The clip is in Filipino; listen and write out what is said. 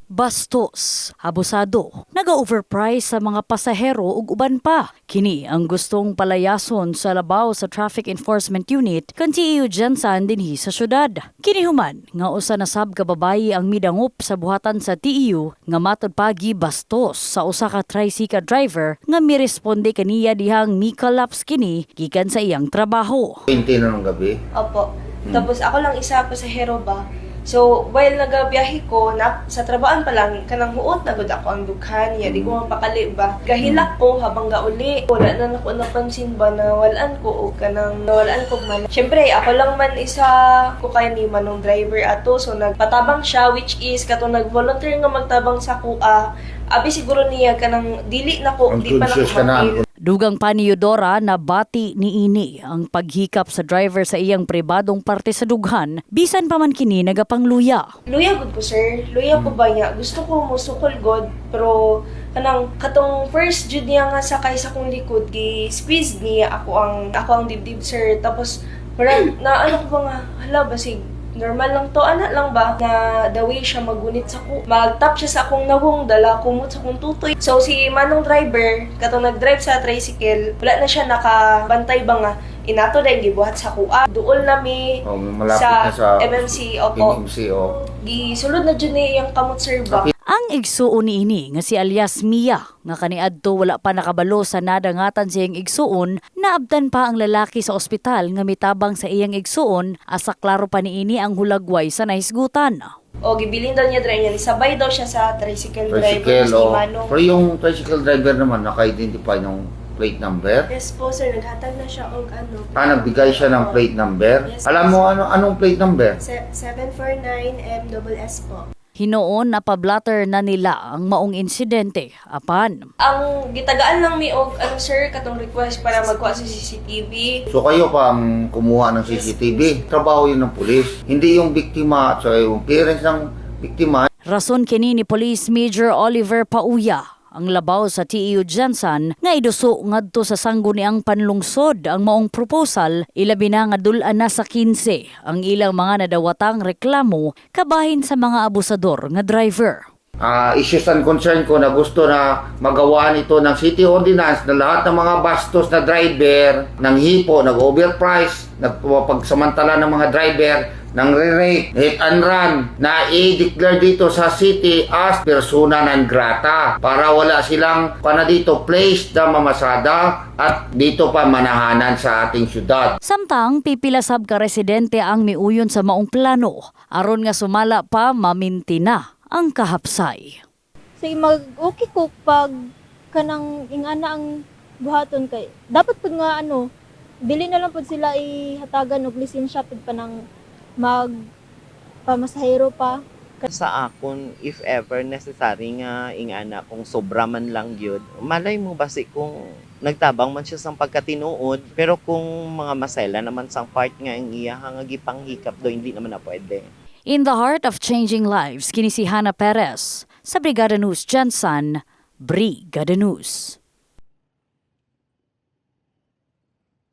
Bastos, abusado, naga-overprice sa mga pasahero ug uban pa. Kini ang gustong palayason sa labaw sa Traffic Enforcement Unit kan TEU Gensan dinhi sa syudad. Kini human nga usa na sab ka babayi ang midangop sa buhatan sa TEU nga matud pagi bastos sa usa ka tricycle driver nga miresponde kaniya dihang mi-collapse kini gikan sa iyang trabaho. 20 na ng gabi. Opo. Tapos ako lang isa pasahero ba. So, while nagabiyahe ko, sa trabaan pa lang, kanang huot na gud ako ang dughan, di ko mapakali ba. Gahilak ko habang gauli. Wala na ako napansin ba na walaan ko o kanang nawalaan ko man. Siyempre, ako lang man isa ko kay ni manong driver ato. So, nagpatabang siya, which is katong nag-volunteer nga magtabang sa kuha. Abi siguro niya kanang dili na ko, di pa na ko mapil. Dugang pa ni Eudora na bati ni ini ang paghikap sa driver sa iyang pribadong parte sa dughan, bisan pa man kini nagapangluya. Luya gud ko sir, luya ko ba niya? Gusto ko mo sukol god, pero kanang katong first jud niya nga sakay sa kong likod, gi-squeeze niya ako ang dibdib sir. Tapos parang na ano ko ba nga, hala basig normal lang to, anak lang ba na the way siya magunit sa ko. Mag-tap siya sa akong nawong, dala kumot sa akong tutoy. So si manong driver, katong nag-drive sa tricycle, wala na siya nakabantay ba nga, inato dahil gibuhat sa kuha. Duol nami sa MMC, opo. MMC, oh. Gisulod na dyan yung kamot sir ba. Ang igsuon ni ini nga si alias Mia nga kaniadto wala pa nakabalo sa nadangatan siyang igsuon, naabdan pa ang lalaki sa ospital nga mitabang sa iyang igsuon asa klaro pa ni ini ang hulagway sa nahisgutan. O gibilin daw niya driver niya, sabay daw siya sa tricycle driver si Manong. Pero yung tricycle driver naman naka-identify ng plate number? Yes po sir, naghatag na siya og ano. Nagbigay siya ng plate number? Yes, alam mo anong plate number? 749MSS po. Hinoon na pablatter na nila ang maong insidente, apan. Ang gitagaan lang mi og ano sir, katong request para magkuha sa CCTV. So kayo pa ang kumuha ng CCTV. Trabaho yun ng pulis. Hindi yung biktima at yung parents ng biktima. Rason kini ni Police Major Oliver Pauya ang labaw sa TEU Gensan nga iduso ngadto sa sangguniang panlungsod ang maong proposal, ilabi na nga dul-an na sa 15 ang ilang mga nadawatang reklamo kabahin sa mga abusador nga driver. Issues and concern ko na gusto na magawaan ito ng city ordinance na lahat ng mga bastos na driver ng hipo, nag-overprice, nagpapagsamantala ng mga driver ng re-rate, hit and run na i-declare dito sa city as persona non grata para wala silang dito place na mamasada at dito pa manahanan sa ating syudad. Samtang pipila sab ka residente ang miuyon sa maong plano aron nga sumala pa maminti na ang kahapsay. Sige, mag-okay ko pag kanang ingana ang buhaton kay. Dapat pud nga dili na lang pud sila ihatagan og lisensya pud pa ng pamasahe pa. Sa akon, if ever necessary nga ingana kung sobra man lang yun, malay mo basi kung nagtabang man siya sang pagkatinuod, pero kung mga masela naman sang part nga ang iya nga gipanghikap do, hindi naman na pwede. In the heart of changing lives, kini si Hannah Perez sa Brigada News Gensan, Brigada News.